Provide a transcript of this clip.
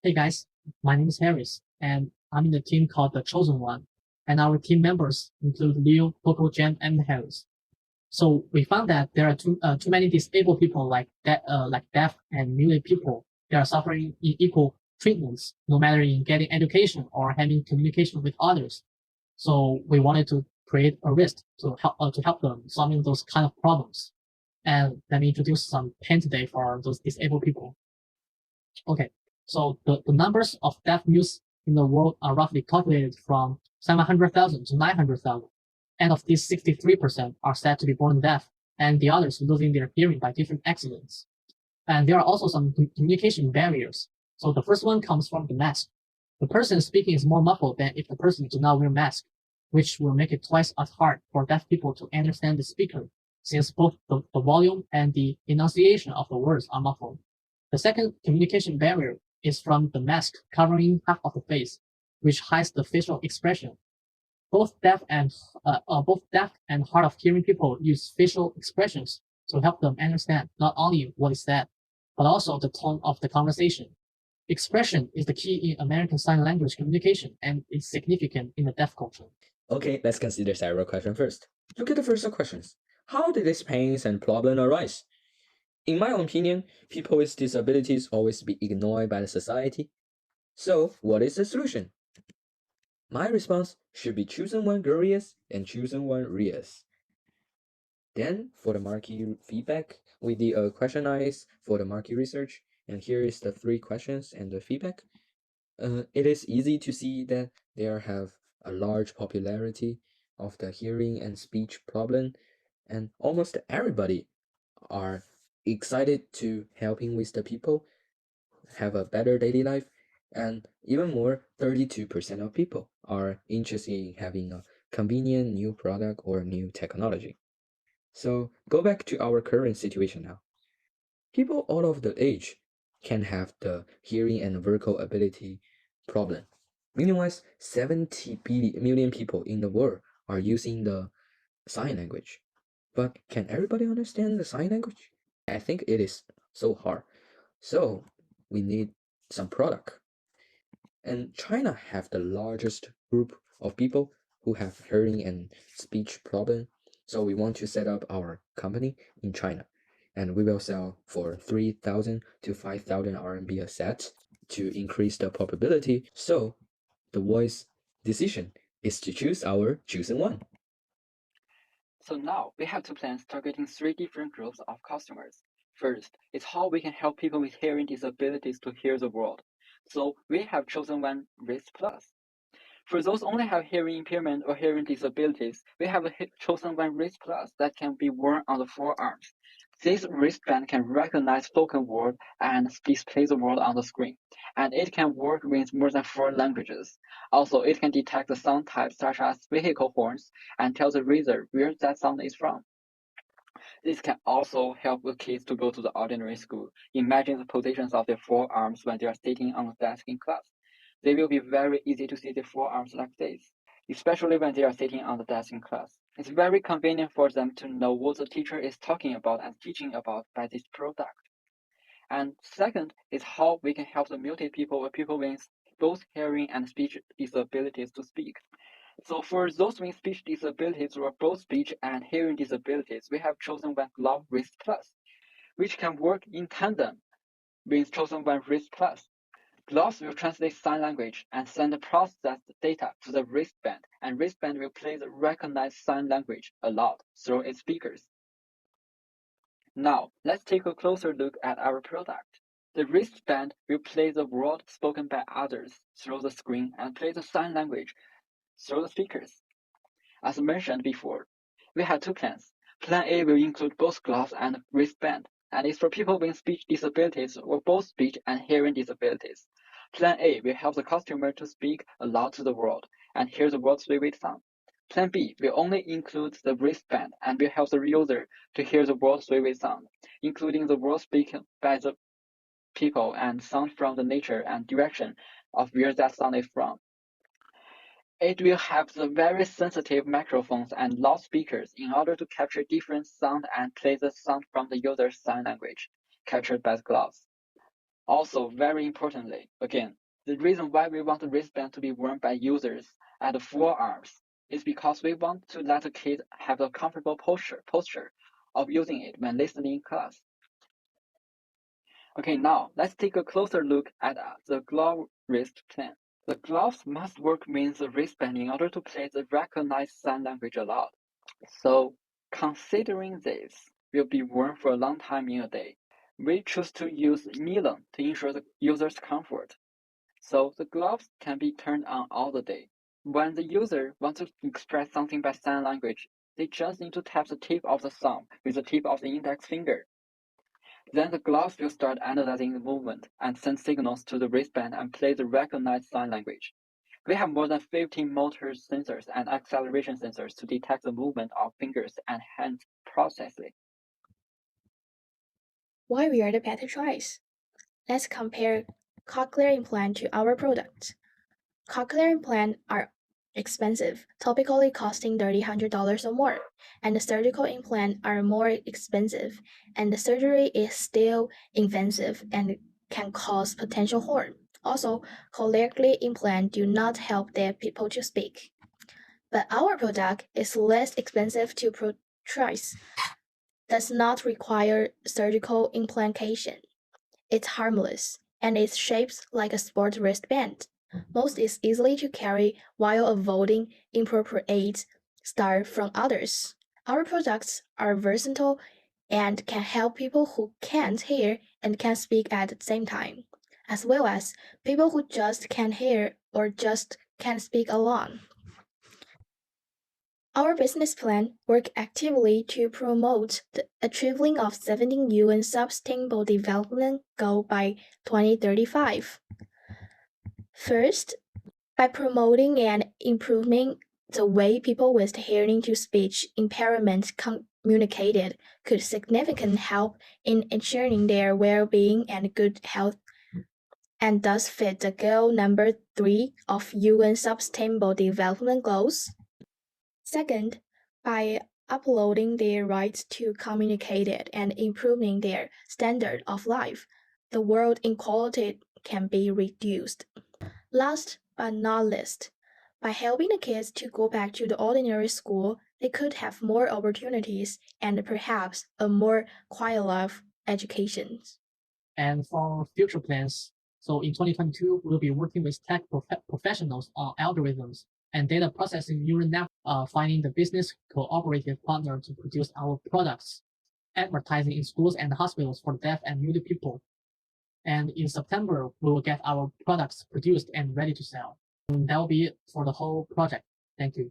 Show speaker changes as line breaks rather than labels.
Hey guys, my name is Harris, and I'm in the team called the CHOS1N, and our team members include Leo, Coco, Jen, and Harris. So we found that there are too many disabled people like deaf and mute people. They are suffering equal treatments, no matter in getting education or having communication with others. So we wanted to create a list to help them solving those kind of problems. And let me introduce some pen today for those disabled people. Okay, so the numbers of deaf mutes in the world are roughly calculated from 700,000 to 900,000. And of these, 63% are said to be born deaf, and the others losing their hearing by different accidents. And there are also some communication barriers. So the first one comes from the mask. The person speaking is more muffled than if the person do not wear mask, which will make it twice as hard for deaf people to understand the speaker, since both the volume and the enunciation of the words are muffled. The second communication barrier is from the mask covering half of the face, which hides the facial expression. Both deaf and hard of hearing people use facial expressions to help them understand not only what is said, but also the tone of the conversation. Expression is the key in American Sign Language communication and is significant in the deaf culture.
Okay, let's consider several questions first. Look at the first questions. How did these pains and problems arise? In my opinion, people with disabilities always be ignored by the society. So, what is the solution? My response should be choosing one glorious and choosing one reals. Then, for the marquee feedback, we did a questionnaire for the marquee research, and here is the 3 questions and the feedback. It is easy to see that there have a large popularity of the hearing and speech problem, and almost everybody are excited to helping with the people have a better daily life, and even more, 32% of people are interested in having a convenient new product or new technology. So go back to our current situation now. People all of the age can have the hearing and vocal ability problem. Meanwhile, 70 million people in the world are using the sign language. But can everybody understand the sign language? I think it is so hard. So we need some product. And China have the largest group of people who have hearing and speech problem. So we want to set up our company in China, and we will sell for 3,000 to 5,000 RMB a set to increase the probability. So the voice decision is to choose our chosen one.
So now we have two plans targeting 3 different groups of customers. First is how we can help people with hearing disabilities to hear the world. So we have chosen one Wrist Plus. For those only have hearing impairment or hearing disabilities, we have chosen one Wrist Plus that can be worn on the forearms. This wristband can recognize spoken word and display the word on the screen, and it can work with more than 4 languages. Also, it can detect the sound types such as vehicle horns and tell the reader where that sound is from. This can also help the kids to go to the ordinary school. Imagine the positions of their forearms when they are sitting on the desk in class. They will be very easy to see their forearms like this, especially when they are sitting on the desk in class. It's very convenient for them to know what the teacher is talking about and teaching about by this product. And second is how we can help the muted people or people with both hearing and speech disabilities to speak. So for those with speech disabilities or both speech and hearing disabilities, we have chosen one Glove Wrist Plus, which can work in tandem with chosen one Wrist Plus. Gloves will translate sign language and send the processed data to the wristband, and wristband will play the recognized sign language aloud through its speakers. Now, let's take a closer look at our product. The wristband will play the word spoken by others through the screen and play the sign language through the speakers. As mentioned before, we have two plans. Plan A will include both gloves and wristband, and is for people with speech disabilities or both speech and hearing disabilities. Plan A will help the customer to speak aloud to the world and hear the world's vivid sound. Plan B will only include the wristband and will help the user to hear the world's vivid sound, including the words spoken by the people and sound from the nature and direction of where that sound is from. It will have the very sensitive microphones and loudspeakers in order to capture different sound and play the sound from the user's sign language, captured by the gloves. Also, very importantly, again, the reason why we want the wristband to be worn by users at the forearms is because we want to let a kid have a comfortable posture of using it when listening in class. Okay, now let's take a closer look at the glove wrist plan. The gloves must work with the wristband in order to play the recognized sign language aloud. So, considering this will be worn for a long time in a day, we choose to use nylon to ensure the user's comfort. So the gloves can be turned on all the day. When the user wants to express something by sign language, they just need to tap the tip of the thumb with the tip of the index finger. Then the gloves will start analyzing the movement and send signals to the wristband and play the recognized sign language. We have more than 15 motor sensors and acceleration sensors to detect the movement of fingers and hands precisely.
Why we are the better choice? Let's compare cochlear implant to our products. Cochlear implants are expensive, topically costing $300 or more, and the surgical implants are more expensive, and the surgery is still invasive and can cause potential harm. Also, cochlear implants do not help deaf people to speak. But our product is less expensive to purchase, does not require surgical implantation. It's harmless, and it's shaped like a sport wristband. Most is easily to carry while avoiding inappropriate style from others. Our products are versatile and can help people who can't hear and can speak at the same time, as well as people who just can't hear or just can't speak alone. Our business plan works actively to promote the achieving of 17 UN Sustainable Development Goal by 2035. First, by promoting and improving the way people with hearing to speech impairment communicated could significantly help in ensuring their well-being and good health, and thus fit the goal number 3 of UN Sustainable Development Goals. Second, by uploading their rights to communicate it and improving their standard of life, the world inequality can be reduced. Last but not least, by helping the kids to go back to the ordinary school, they could have more opportunities and perhaps a more quiet life education.
And for future plans, so in 2022, we'll be working with tech professionals on algorithms and data processing neural network, finding the business cooperative partner to produce our products, advertising in schools and hospitals for deaf and mute people. And in September, we will get our products produced and ready to sell. And that will be it for the whole project. Thank you.